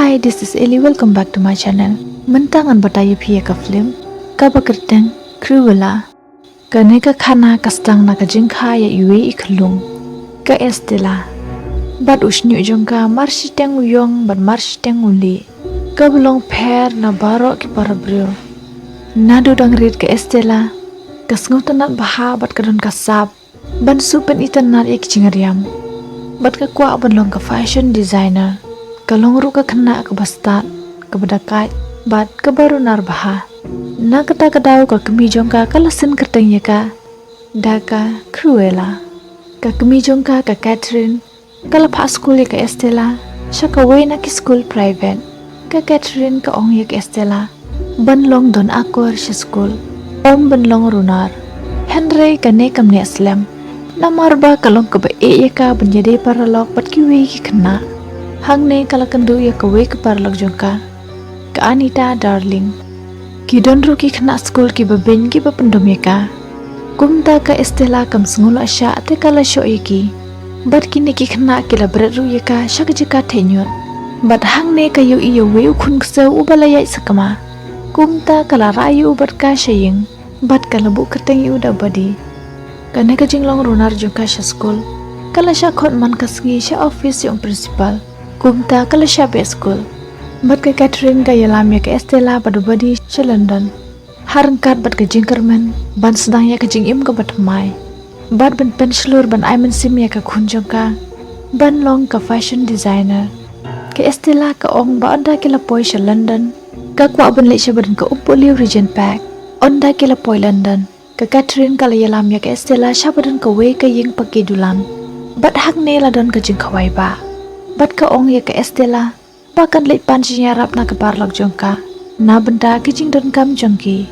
Hi, this is Ellie. Welcome back to my channel. Mentangan bataya pia ka film, ka bakerteng Cruella, ka neka khana kastang na ka jingkha ya yue iklung, ka Estela. Bat usnyu jongka marshi teng uyong bat marshi teng uli, ka belong per na barok ki parabrio. Nado dang rit ka Estela, ka sngutanat baha bat kadon kasap, ban supen itanat ya kichingariam. Bat ka kwa ban long ka fashion designer. Kalong ru ka kena ke bastat, ke bedakai, bat ke baru narbaha. Na kata kadau ka kemijong ka kalasin kerteng ya ka, daka Cruella. Ka kemijong ka Catherine, kala pa school ya ka Estela, siya ka way na ki school private. Ka Catherine ka ong ya ka Estela, banlong don akor siya school, banlong runar. Henry ka ne kam ne aslam, na marba kalong ka ba ya ka banjade paralog bat ki way ki kena. Hang ne kala kendu ya kawe ke parlok jongka ke Anita darling ki donru ki kena school ki babin ki bapendom ya ka kumta ka Estela kam sngul asya te kala syo ki bat kini ki kena ki la beru ya ka syak jika tenyut bat hang ne ka yu iyo we khun kse ubalaya sakama kumta kala rayu bat ka shaying bat kala bu keteng yu da badi kane ka jinglong runar jongka sya school kala sya khot man kasngi sya office yung principal kumta kala syabe school bat ka Catherine ka yalam ya ka Estela pada badi sa London harangkat bat ka jingkerman ban sedang ya ka jingim ka bat mai bat ban penslur ban aiman sim ya ka kunjong ka ban long ka fashion designer ka Estela ka ong ba onda kila poi sa London ka kwa ban le badan ka upuli region pack onda kila poi London ka Catherine kala yalam ya ka Estela syabadan ka we ka ying pakidulam bat hak ne ladon ka jing kawai ba bat ka ong ya ka Estela bakan leit panjinya rap na ke parlok jongka na benda kijing don kam jongki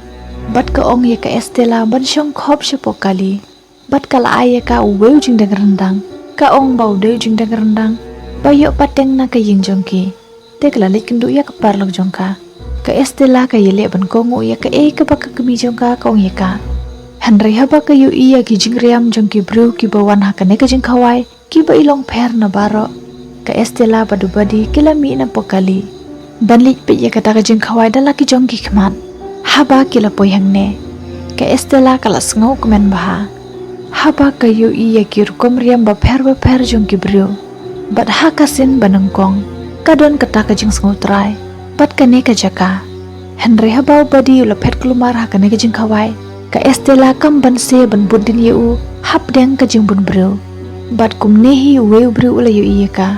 bat ka ong ya ka Estela ban syong khop syapokali bat kala ay ka uweu jing dang rendang ka ong bau deu jing dang rendang bayok pateng na ka ying jongki te kala leit kendu ya ke parlok jongka ka Estela ka yele ban kongu ya ka ka baka kemi jongka ka ong ya ka Henry haba ka yu iya kijing riam jongki bru ki bawan hakane ka jing khawai ki ba ilong per na baro ka Estela badu badi kila mi na pokali banlit pe ya kata ka jing khawai dala ki jong ki khmat haba kila poyang ne ka Estela kala sngo komen baha haba ka yu iya ki rukom riam ba per jong ki brio bat hakasin banengkong kadon kata ka jing sngo trai bat kane ka jaka Henry haba badi ula pet kelumar hakane ka jing khawai ka Estela kam ban se ban budin yu hap deng ka jing bun brio bat kumnehi we brio ula yu iya ka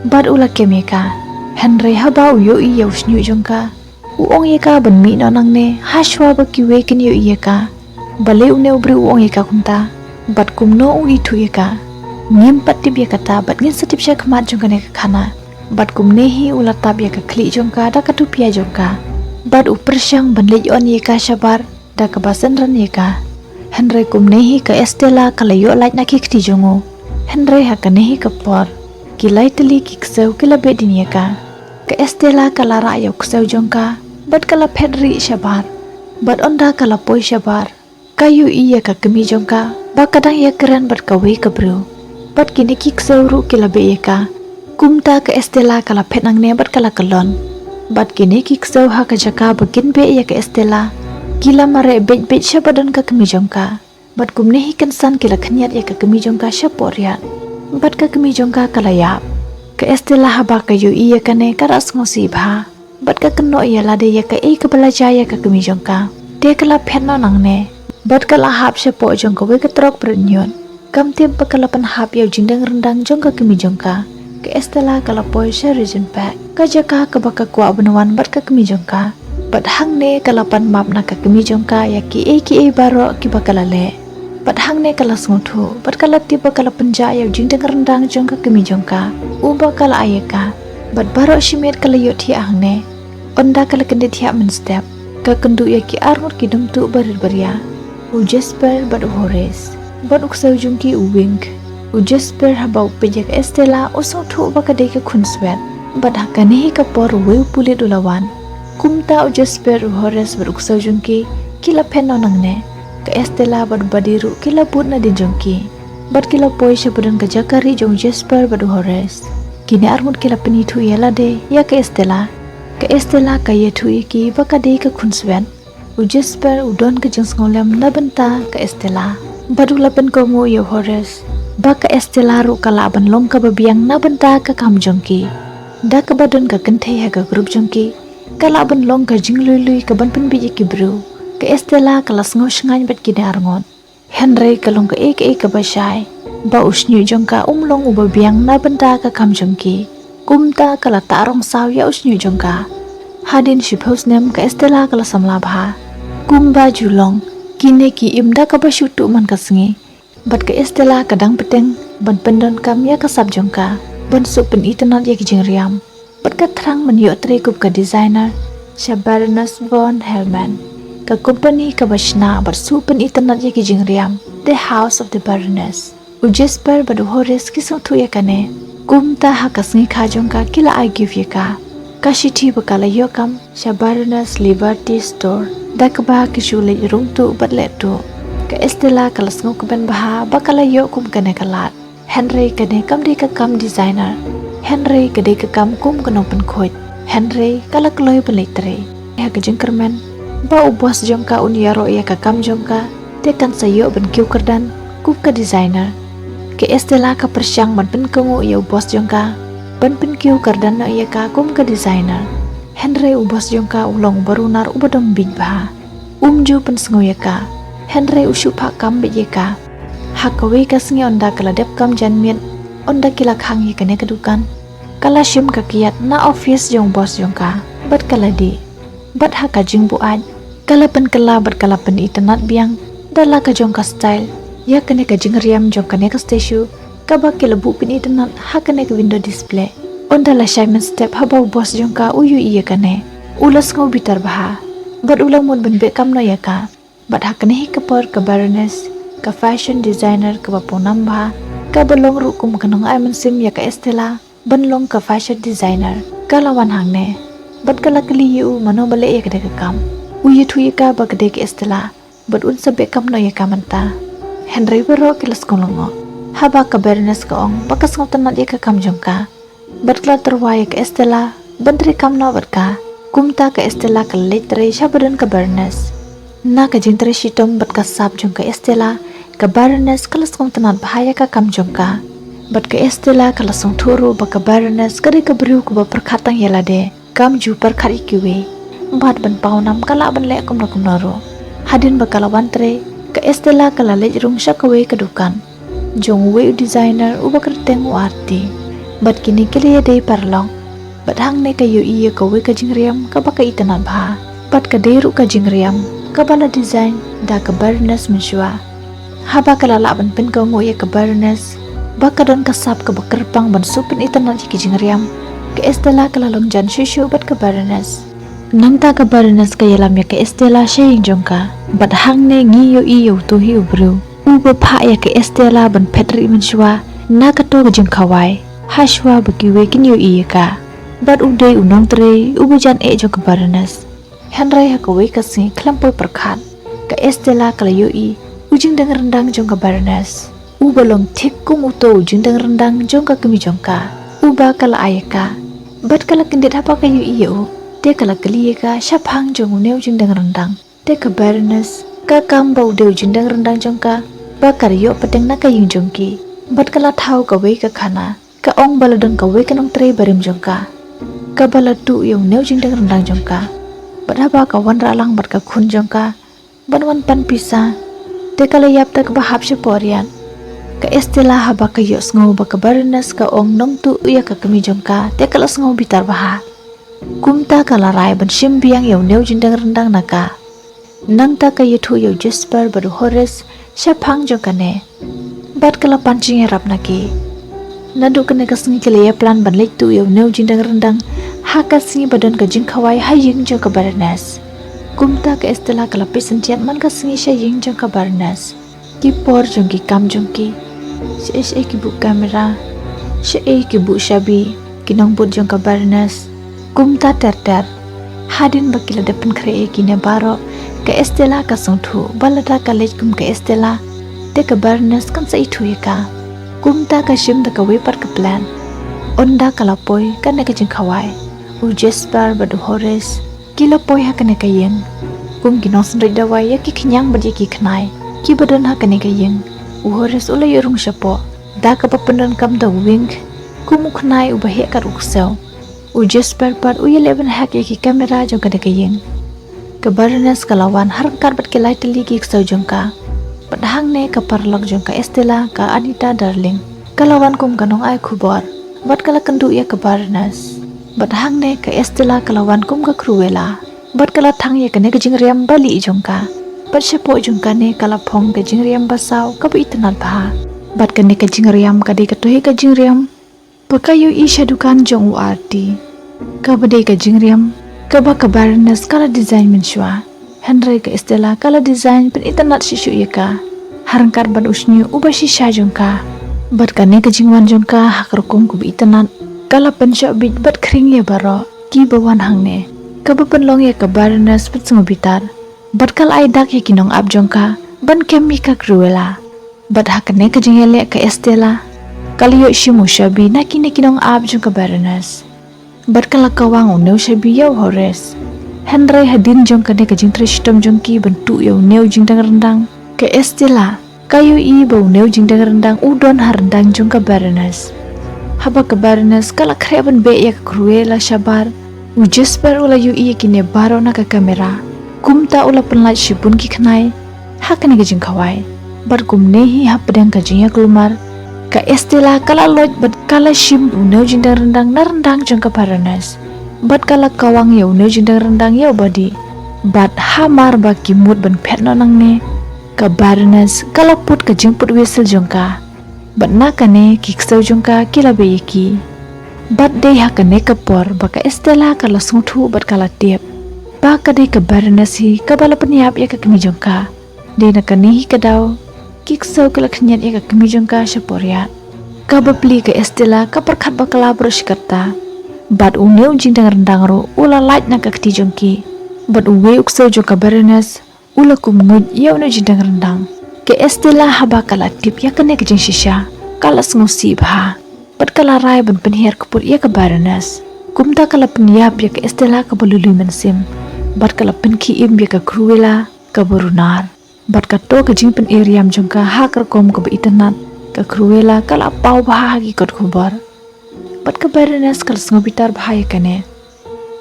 bat ula kemeka Henry haba uyo iya usnyu jongka uong yeka ban mi nonang ne hashwa ba kiwe kin yu iya ka bale une ubri uong yeka kunta bat kumno u itu yeka ngim patib yeka ta bat ngin satip sya khmat jongka ne khana bat kumnehi ula tab yeka kli jongka da katupia jongka bat upersyang ban lej on yeka syabar da kebasan ran yeka Henry kumnehi ka Estela kalayo laj na kikti jongo Henry hakanehi kapor kilai teli ki ksau kila bedin ya ka Estela kala raya ksau jongka bat kala pedri syabar bat onda kala poi syabar kayu iya ka kemi jongka ba kadang ya keren bat kawe ka bro bat kini ki ksau ru kila be ya ka kumta ka Estela kala petnang ne bat kala kalon bat kini ki ksau ha ka jaka begin be ya ka Estela kila mare bet syabadan ka kemi jongka bat kumne hi kansan kila khanyat ya ka kemi jongka syaporiat bat ka kemi jongka kalayap ka Estela haba ka yu iya kane karas ngosi bha bat ka keno iya lade ya ka ka belaja ya ka kemi jongka te kala phenno nang ne bat kala hap syapo jongka we ka trok prenyon kam tiap kala pan hap ya jingdang rendang jongka kemi jongka ka Estela kala poi sha region pack ka jaka ka baka kwa benwan bat ka kemi jongka bat hang ne kala pan map na ka kemi jongka ya ki baro ki bakala le bat hang ne kala snguthu bat kala tiba kala penja ya jingdang rendang jongka kemi jongka uba kala ayeka bat baro shimet kala yot hi hang ne onda kala kende thia men step ka kendu ya ki armur ki dumtu beria u Jasper bat Horace bat uksau jungki u wink u Jasper haba upejak Estela usau thu ba kade ka khunswet bat hakane ka por we pulit ulawan kumta u Jasper u Horace bat uksau jungki kila phenno nang ne ka Estela bat badiru kila put na din jongki bat kila poi syabadan ka jakari jong Jasper bat Horace Kini armut kila penitu yala de ya ke Estela ka yetu iki baka de ka kunswen. Ujisper udon ke jeng ngolem na benta ke Estela. Badu laban ko mo yo Horace. Baka Estela ru kala ban long ka babiang na benta ka kam jongki. Da ka badon ka kenthe ha ka grup jongki. Kala ban long ka jing lui ka ban pen biji ki bru. Ke Estela kala sngo shngan bet ki darngon. Henry kalong ka ek ka basai. Ba usnyu jongka umlong uba biang na benta ka kam jongki. Kumta kala tarong saw ya usnyu jongka. Hadin shipos nem ka Estela kala samla bha. Kumba julong kine ki imda ka bashutu man kasngi. Bat ka Estela kadang peteng ban pendon kam ya ka sab jongka. Ban supen internet ya ki jingriam. Bat ka terang menyo trekup ka designer Baroness von Hellman. Ka company ka bashna bersupen internet ya ki jingriam. The House of the Baroness. Ujisper badu Horace kisong tuya kane. Kumta hakasngi kajong ka kila I give ya ka. Kashiti bakala yokam Baroness Liberty Store. Dakba kishule rungtu batletu. Ka Estela kalasngo kaban baha bakala yokum kane kalat. Henry kane kam di ka kam designer. Henry kade ka kam kum kanong penkoit. Henry kala kloy penlitre. Ya ka jengkermen. Ba ubos jongka unyaro ya ka kam jongka. Tekan sayo ben kiu kerdan kup ka designer. Ke Estela ka persyang ban pen kengu ya ubos jongka. Ban pen kiu kerdan na ya ka kum ka designer. Henry ubos jongka ulong barunar ubadong big baha. Umju pen sengo ya ka. Henry usyu pak kam be ya ka. Hakawe ka sengi onda kala dep kam janmiet. Onda kila khang ya kane kedukan. Kala shim ka kiat na office jong bos jongka. Bat kala di. Bat haka jing buat. Kala pen kala bat kala pen internet biang. Dala ka jongka style. Ya kane ka jing riam jong kane ka statue. Kaba kila bu pen internet hakane ka window display. Onda la Simon step habau bos jongka uyu iya kane. Ulas ngau bitar baha. Bat ulang mun ben be kam no ya ka. Bat hakane hi kapor ka Baroness. Ka fashion designer ka bapunam baha. Ka balong rukum kanong Aiman sim ya ka Estela. Banlong ka fashion designer. Ka lawan hangne. Bat kala kali yu mano bale ya ka kam. Uyu tu ya ka ba ka Estela. Bat un sabe kam no ya ka manta. Henry bero kilas kolongo. Haba ka Baroness ka ong bakas ngau tanat ya ka kam jongka. Bat kala terwaya ka Estela. Bantri kam no bat ka. Kumta ka Estela ka letre Baron ka Baroness. Na ka jintre shitom bat ka sab jongka Estela. Ka Baroness kalas ngau tanat bahaya ka kam jongka. Bat ka Estela kalas ngau turu ba ka Baroness kari ka beriu ka ba perkatang yalade. Kam ju perkat ikiwe. Bat ban paunam kala ban lek kum na kumnoro. Hadin ba kala wantre. Ka Estela kala lej rung syakawe ka dukan. Jong we designer uba kerteng arti. Bat kini kili day parlong. Bat hang ne kayo iya ka we ka jingriam ka baka itanan baha. Bat ka deru ka jingriam ka bala design da ka Baroness mensyua. Haba kala laban pen ka ngoya ka Baroness. Baka don kasap ka bakerpang ban supin itanan ki jingriam. Ka Estela kala longjan syusyu bat ka Baroness. Nangta ka Baroness ka yalam ya ka Estela syaying jongka. Bat hang ne ngiyo iyo tuhi ubru. Uba pa ya ka Estela ban petri mensyua. Na ka to ka jingkawai. Hashwa bagiwe kinyo iya ka. Bat uday unong tre ubujan jong ka Baroness. Henry hakawe kasing klampoy perkat. Ka Estela kala yoi ujing deng rendang jong ka Baroness. Uba long tik kum uto ujing deng rendang jong ka kemi jongka. Uba kala ayaka. Bat kala kendit hapa kayo iyo. Te kala kaliye ka syapang jong une ujing deng rendang. Te ka Baroness ka kamba uday ujing deng rendang jongka. Bakar yo peteng na kayong jongki. Bat kala tau kawe ka kana. Ka ong baladon kawe kanong tre barim jongka. Ka baladu yung new jing deng rendang jongka. Bat haba ka wan ralang bat ka kun jongka. Ban wan pan pisa. Te kala yap ta ka bahap syaporian. Ka Estela haba ka yos ngau ba ka Baroness ka ong nong tu uya ka kami jongka. Te kala ngau bitar baha. Kumta kala rai ban shimbiang yung new jing deng rendang naka. Nang ta ka yutu yung Jasper badu Horace syapang jongka ne. Bat kala pancing yarap naki. Naduk kena kasngi kala ya plan ban lek tu yung new jing deng rendang. Haka singi badan ka jing kawai haying jong ka Baroness. Kumta ka Estela kala pesentiat man ka singi syaying jong ka Baroness. Kipor jong ki kam jong ki. Syai ki bu kamera. Syai ki bu syabi. Kinong bud jong ka Baroness. Kumta ter. Hadin bakila depan kree ki ne baro. Ka Estela ka sungtu. Balada ka lej kum ka Estela. Te ka Baroness kan sa itu ya ka. Kumta ka shim da ka wepar ka plan. onda kalapoi kan ka jing khawai u Jasper badu Horace kilapoi ha kan ka yen kum ginong sendri dawai ya ki khnyang badi ki khnai ki badan ha kan ka yen u Horace ula yorung shapo da ka papendan kam da wing kum khnai u bahe ka ruksau u Jasper pat u 11 ha ki kamera jong ka ka yen ke Baroness kalawan harkat bat ke light ligi ksau jongka padhang ne ka parlok jongka Estela ka Anita darling kalawan kum kanong ai khubor bat kala kendu ya ke Baroness badhang ne ka Estela kalawan kum ka Cruella bat kala thang ya kene ka jingriam bali jongka bat sepo jongka ne kala phong ka jingriam basau ka bi itnal bha bat kene ka jingriam ka de ka tohi ka jingriam pakayu isha dukan jong arti ka bade ka jingriam kaba ka Baroness kala design menshwa Henry ka Estela kala design pen itanat shishu yaka harangkar ban usnyu uba shisha jongka bat kane ka jingwan jongka hakrokum ku itanat kala pensha bit bat kring ya baro ki bawan hangne kaba penlong ya ka Baroness pet bitar bat kala ai dak ya kinong ab jongka ban kemi ka Cruella bat hakane ka jingele ka Estela kala yo shimu shabi na kinong ab jongka Baroness bat kala kawang uneu shabi ya Horace Henry hadin jong kane ka jing tristom jong ki bentuk ya uneu jing dang rendang ke Estela kayu i bau uneu jing dang rendang udon harendang jong ka Baroness haba ka Baroness kala kreban be ya Cruella shabar u Jasper ula yu i kine baro na ka kamera kumta ula penlait shibun ki khnai hakane ka jing khawai bat kum nehi hapdang ka jing ya kelumar ka Estela kala loj bat kala shim uneu jing dang rendang na rendang jong ka Baroness bat kala kawang ya uneu jing dang rendang ya badi bat hamar ba kimut ban phet no nang ne ka Baroness kala put ka jing put whistle jongka bat na kane kiksau jongka kila be yaki bat de hakane kapor baka Estela kala sungthu bat kala tiap ba ka de ka Baroness hi ka bala peniap ya ka kemi jongka de na kane hi kadau kiksau kala khnyat ya ka kemi jongka shaporia ka bapli ka Estela ka perkhat bakala broshkarta bat uneu jing dang rendang ro ula light na ka kti jongki bat uwe uksau jongka Baroness ula kumngud ya uneu jing dang rendang ke Estela haba kala tip ya kane ka jing shisha kala sngusi bha bat kala rai ban penher kapur ya ka Baroness kumta kala peniap ya ka Estela ka bolului mensim bat kala penki im ya ka Cruella ka borunar bat ka to ka jing pen eriam jongka hakar kom ka itanat ka Cruella kala pau bha gi kot khubar bat ka Baroness kala sngobitar bha ya kane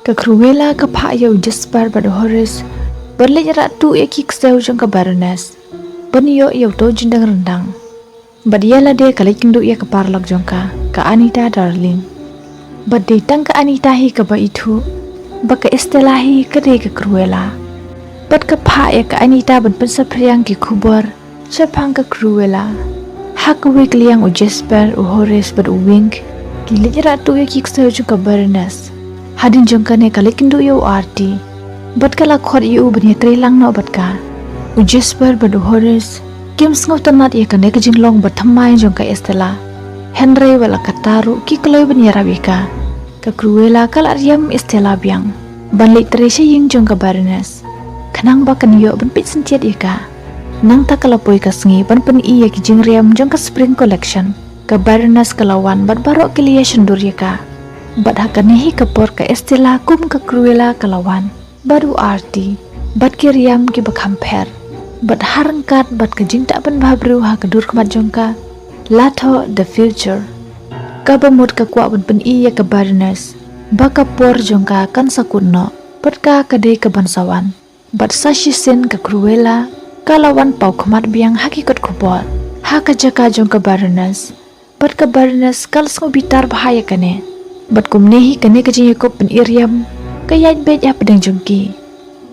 ka Cruella ka pha ya Jasper bat Horace berle ratu ya ki kseu jongka Baroness baniyo ya to jing dang rendang Badiala de kala kindu ya ka parlak jongka ka Anita darling badde tang ka Anita hi ka ba itu baka Estela hi ka de ka Cruella bat ka pha ya ka Anita ban pen sapriang ki khubor sapang ka Cruella hak wek liang u Jasper u Horace bad u wink ki lejra tu ya ki kseu jongka Baroness hadin jongka ne kala kindu ya u arti bat kala khot yu bani trelang no bat ka u Jasper bad u Horace Kim sngau tanat ya kane ka jinglong bat thamai jong ka Estela Henry wala kataru ki kloi bani rabika ka Cruella kala riam Estela biang ban le tresha ying jong ka Baroness khanang ba kan yo ban pit sentiat ya ka nang ta kala poi ka sngi ban pen i ya ki jingriam jong ka spring collection ka Baroness kalawan bat baro kilia shendur ya ka bat hakane hi kapor ka Estela kum ka Cruella kalawan baru arti bat ki riam ki bakham pher bat harangkat bat ka jing tak ban bhabru ha ka dur khmat jongka latho the future ka bamut ka kwa ban pen i ya ka Baroness ba ka por jongka kan sakunno bat ka de ka bansawan bat sashi sen ka Cruella kalawan pau khmat biang hakikot khopor ha ka jaka jongka Baroness bat ka Baroness kal sngo bitar bahaya kane bat kumnehi kane ka jing ko pen iriam ka yaj bet ya pedang jongki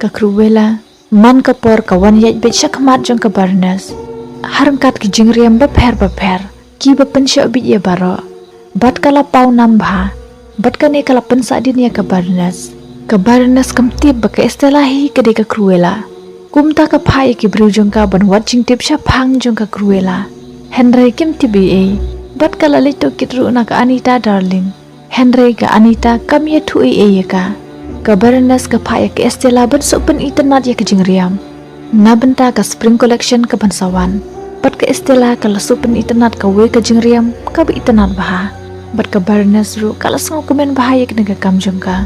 ka Cruella man kapor kawan yaj bet shakmat jong ka Baroness harangkat ki jingriam ba pher ki ba pensha bit ya baro bat kala pau nam bha bat kane kala pensa din ya ka Baroness kam tip ba ka Estela hi ka de ka Cruella kumta ka phai ki bru jong ka ban watching tip sha phang jong ka Cruella Henry kim tibi e bat kala lito kitru na ka Anita darling Henry ka Anita kam ye thu e ya ka Baroness ka pha ya ka Estela ban sopen itanat ya ka jingriam na benta ka spring collection ka bansawan bat ka Estela ka lasupen itanat ka we ka jingriam ka bi itanat baha Bat ka Barnes ru kalas ngau komen bahaya kena ka kam jongka.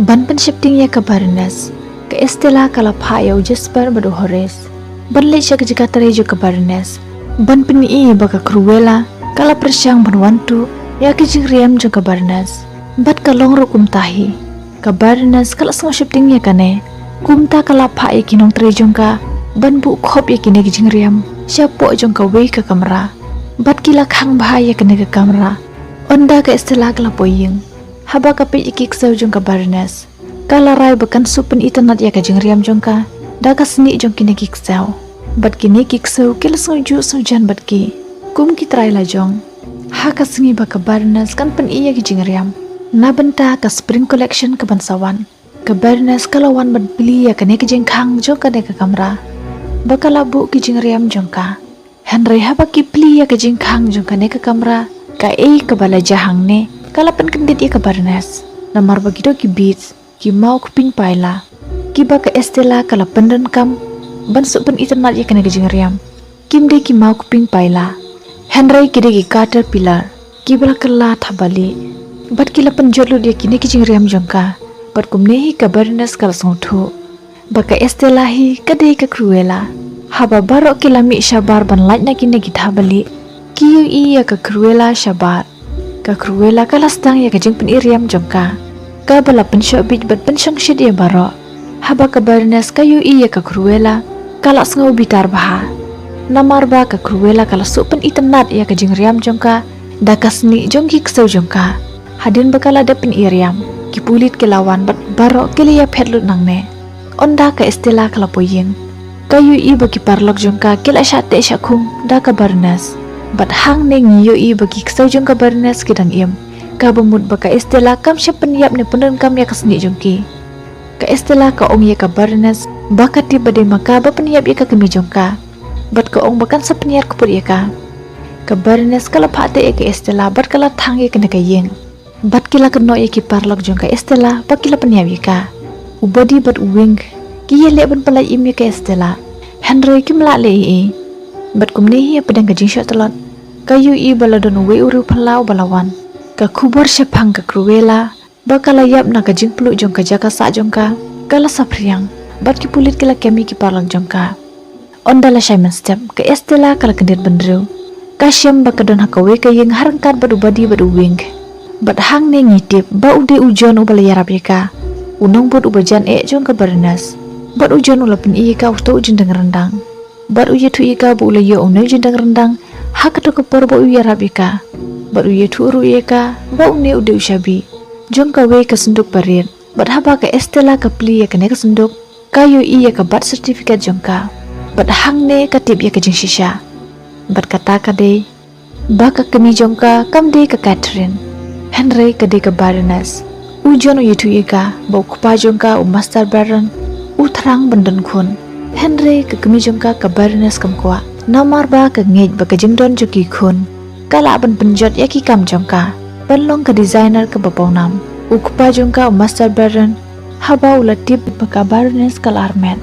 Ban pen shifting ya ka Barnes. Ka Estela kala phaya Jasper badu Horace. Ban le sya ka jika tarejo ka Barnes. Ban pen I baka Cruella kala persyang ban wantu ya ki jingriam jongka Barnes. Bat ka long ru kum tahi. Ka Barnes kalas ngau shifting ya kane. Kumta kala phaya kinong tarejong ka. Ban bu khop ya kine ki jingriam. Sya po jongka wei ka kamera. Bat kila khang bahaya kene ka kamera. Onda ka Estela kala poying. Haba ka pe ikik saw jong ka Barnes. Kala rai bakan supen itanat ya ka jingriam jong ka. Da ka seni jong kine kik saw. Bat kine kik saw kila saw ju saw jan bat ki. Kum ki try la jong. Ha ka sengi ba ka Barnes kan pen iya ki jingriam. Na benta ka spring collection ka bansawan. Ka Barnes kala wan bat beli ya ka ne ki jengkhang jong ka ne ka kamera. Bakala bu ki jingriam jong ka. Henry haba ki pli ya ka jengkhang jong ka ne ka kamera. Ka ka bala jahang ne kala pen kendit ya ka Barnes namar bagido ki beats ki mau kuping paila ki ba ka Estela kala pendan kam ban supen iternat ya kena ka jingriam kim de ki mau kuping paila Henry ki de ki caterpillar ki bala kala thabali bat ki la pen jolu dia ki ne ki jingriam jongka bat kum ne hi ka Barnes kala songthu ba ka Estela hi ka de ka Cruella haba barok ki lami shabar ban laj na ki ne ki thabali Kiyo iya ka Cruella syabat. Ka Cruella kala stang ya ka jeng pen iriam jongka. Ka bala pen syobit bat pen syang syed ya baro. Haba ka Barnes kayo iya ka Cruella kala sngau bitar baha. Namar ba ka Cruella kala supen itanat ya ka jeng riam jongka. Da ka seni jongki ksaw jongka. Hadin bakala da pen iriam. Kipulit ke lawan bat baro kili ya petlut nang ne. Onda ka Estela kala poying. Kayo iya bagi parlok jongka kila syate syakhung da ka Barnes. Bat hang ne ngiyo I bagi kesaw jong ka Barnes kidang iem. Ka bemut baka Estela kam siya penyap ne penen kam ya keseni jongki. Ka Estela ka ong ya ka Barnes baka tiba de maka ba penyap ya ka kemi jongka. Bat ka ong bakan sa penyar kuput ya ka. Ka Barnes kala phate ya ka Estela bat kala thang ya kena ka yeng. Bat kila keno ya ki parlok jong ka Estela ba kila penyap ya ka. Ubadi bat uwing ki ya le ban palai im ya ka Estela. Henry ki mla le I. Bat kumni ya pedang ka jing syot telot. Kayu I baladon we uru palau balawan. Ka kubur syapang ka Cruella. Bakala yap na ka jing peluk jong ka jaka sa jong ka. Kala sapriang. Bat ki pulit kila kemi ki parlang jong ka. Ondala Simon step ka Estela kala kendir bendru. Ka syam baka don haka we ka yeng harangkat badu badi badu wing. Bat hang ne ngitip ba ude ujon ubala yarap yaka. Unong bud ubajan jong ka Barnes. Bat ujon ulapin iya ka usto ujin deng rendang. Bat uye tu ika bu ula yo unong ujin deng rendang. Hak to kapor ba uya rabika ba uya turu yeka ba une ude ushabi jong ka we ka sunduk parir bat haba ka Estela ka pli ya ka ne ka sunduk kayo iya ka bat certificate jong ka bat hang ne ka tip ya ka jing shisha bat kata ka de ba ka kemi jong ka kam de ka Catherine Henry ka de ka Barnes ujon uya tu yeka ba kupa jong ka master baron uthrang bandan khun Henry ka kemi jong ka Barnes kam kwa Namar ba ka ngej ba ka jingdon joki khun. Kala ban penjot ya ki kam jongka. Banlong ka designer ka bapawnam. Ukpa jongka master baron. Haba ula tip ba ka Barnes kala armet.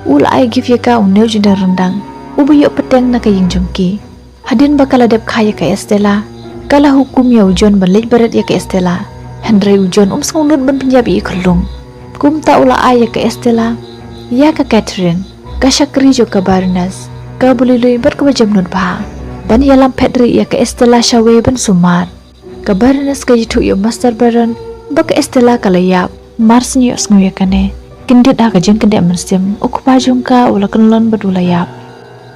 Ula ay gif ya ka unew jindang rendang. Ubayo peteng na ka ying jongki. Hadin ba kala dep kaya ka Estela. Kala hukum ya ujon ban lej barat ya ka Estela. Henry ujon sngunut ban penjabi ikulung. Kum ta ula ay ya ka Estela. Ya ka Catherine. Ka syakri jo ka Barnes. Ka bulilui ber ka bajam nut bah. Ban yalam pedri ya ka Estela syawe ban sumar. Ka Barnes ka jitu yo master baron. Ba ka Estela ka layap. Mars ni os nguya kane. Kindit ha ka jeng kendek mensim. Ukupa jong ka ula kenlon badu layap.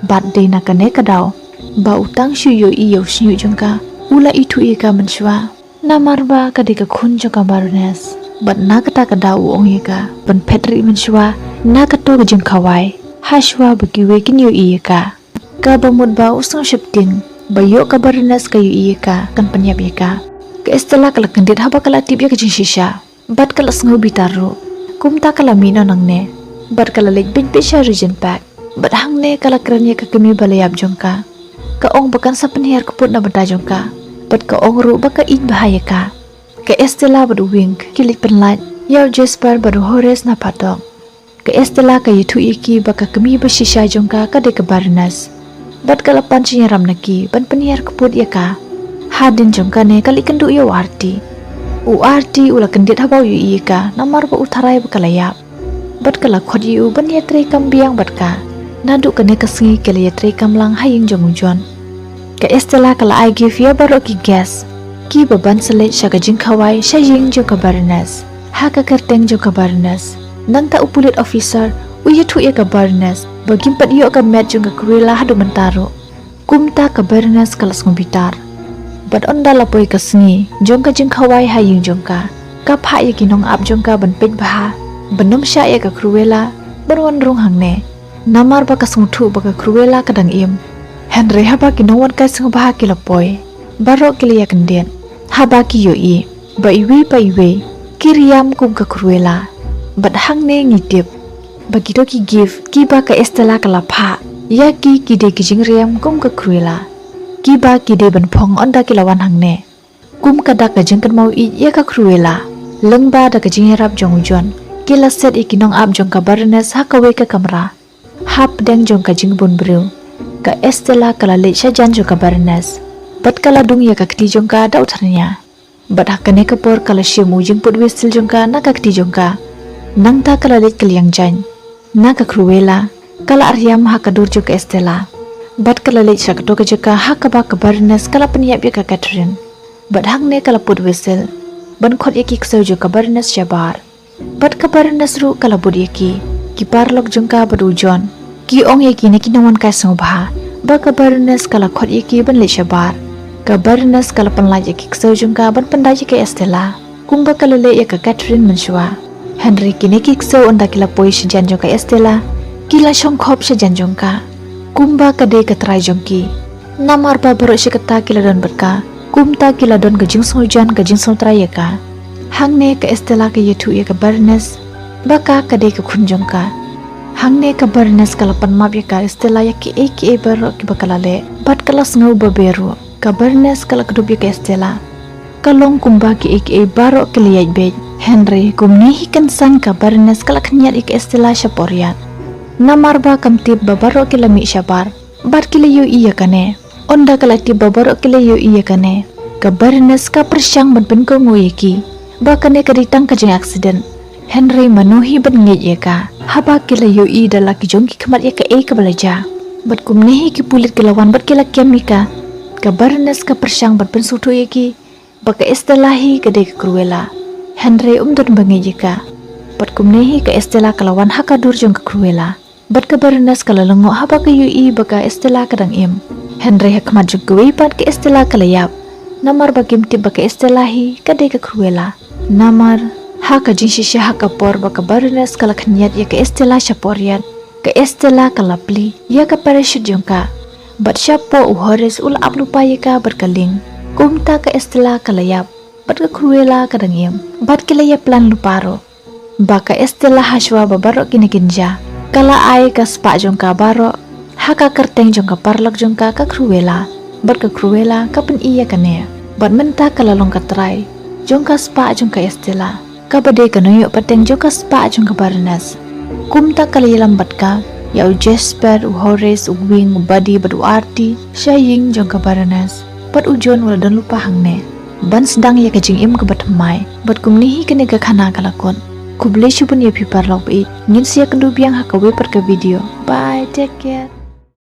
Bat day na kane ka daw. Ba utang syu yo iyo syu jong ka. Ula itu iya ka mensywa. Namar ba ka di ka khun jong ka Barnes. Bat na kata ka daw uong iya ka. Ban pedri mensywa. Na kato ka jeng kawai. Hashwa bagi wekin yo iya ka. Ka bamud ba usang shifting. Bayo ka Barnes kayo iya ka. Kan penyap iya ka. Ka Estela kala kendit haba kala tip ya ka jing shisha. Bat kala sngau bitaru. Kumta kala mino nang ne. Bat kala lej bin pisha region pack. Bat hang ne kala keren ya ka kemi balayap jong ka. Ka ong bakan sa penhiar kaput na benda jong ka. Bat ka ong ru baka id bahaya ka. Ka Estela badu wing. Kilik penlat. Yaw Jasper badu Horace na patok. Ka Estela ka yitu iki baka kemi bershisha jongka ka de ka Barnes. Bat kalapan sinyaram naki ban penyiar keput ya ka. Hadin jongka ne kali kendu ya warti. Arti ula kendit habau yu ika namar ba utarai bakalayap. Bat kala khod yu ban yatre kam biang bat ka. Nadu kene kasingi kala yatre kam lang haying jongujon. Ka estela kala I give ya baro ki gas. Ki baban selet syaga jingkawai syaying jongka barnes. Haka kerteng jongka barnes. Nang ta upulit officer uya tu ya ka barnes. Bagimpat yu ka met jongka kurila hadu mentaro. Kumta ka barnes kala ngumbitar. Bat onda lapoi kasingi jongka jingkawai haying jongka. Kap ha ya kinong ap jongka ban pet baha. Benom sya ya ka kruela berwan rung hangne namar ba kasungthu ba ka kruela kadang im Henry haba ki nongwan ka sing baha ki lapoi baro ki ya kendien haba ki yo i ba iwe kiriam kum ka kruela bat hangne ngitip bagi do ki give ki ba ka estela ka lapha ya ki de ki jingriam kum ka kruela ki ba ki de ban phong onda ki lawan hangne kum kada ka jingkan mau i ya ka kruela lengba da ka jingrap jongujon Kila set ikinong ap jong ka barnes hakawe ka kamera. Hap deng jong ka jingbun bru. Ka estela kala le syajan jong ka barnes. Bat kala dung ya ka kti jong ka da utarnya. Bat hakane kapor kala syimu jing put whistle jong ka na ka kti jong ka. Nang ta kala le kaliang jan. Na ka kruela. Kala aryam hakadur jong ka estela. Bat kala le syakato ka jaka hakaba ka barnes kala peniap ya ka Catherine. Bat hakne kala put whistle. Ban khot ya ki ksau jong ka barnes syabar. Bat kabar nasru kala budi ki parlok jongka berujon ki ong yaki ne kinawan kai songba ba kabar nas kala khot yaki ban le shabar kabar nas kala panlaj yaki ksau jongka ban pandai ke estela kumba kala le ya ka Catherine menshwa Henry kine ki ksau onda kila poi sjan jongka estela kila shongkhop sjan jongka kumba kade ka trai jongki namar ba baro shikata kila don berka kumta kila don gajing sojan gajing trai ka Hangne ka estela ka yetu ya ka barnes baka ka de ka khunjongka hangne ka barnes kala panmap ya ka estela ya ki e baro ki bakalale bat kala snau baberu ka barnes kala ka dubya ka estela kalong kumba ki e baro ki liyaj be Henry kumni hikan sang ka barnes kala khnyat ik estela shaporiat namar ba kamtib babaro ki lami shabar bat ki liyo iya kane onda kala ti babaro ki liyo iya kane ka barnes ka persyang ban pen ko ngoyeki Bakane kaditang kajeng accident Henry manuhi ban ngej ya ka haba kila yo i dala ki jongki khamat ya ka ka balaja bat kumnehi ki pulit kilawan bat kila kemika ka barnes ka persyang bat pen sutu ya ki baka estelahi kade ka kruela Henry umdon bangej ya ka bat kumnehi ka estela kalawan hakadur jong ka kruela bat ka barnes kala lengo haba ka yo i baka estela kadang im Henry hakmat jong kuwi bat ka estela kalayap namar bagim ti baka estelahi kade ka kruela Namar haka jinshisha haka por baka barnes kala khanyat ya ka estela shaporiat ka estela kala pli ya ka parachute jongka bat shapo uhores ul aplupa ya ka berkaling kumta ka estela kala yap bat ka kruela kadangim bat kila ya plan luparo baka estela hashwa babaro kinikinja kala ai ka spa jongka baro haka kerteng jongka parlok jongka ka kruela bat ka kruela kapan iya kane bat menta kala long ka try jongka spa jongka estela kabade kanoyo pateng jongka spa jongka barnes kumta kali lambat ka yau Jasper Horace Wing Buddy badu arti syaying jongka barnes pat ujon wala don lupa hangne ban sedang ya kajing im ke batmai bat kumnihi kene ga khana kalakon kuble shubun ya pipar log it ngin sia kendu biang hakawe per ke video bye take care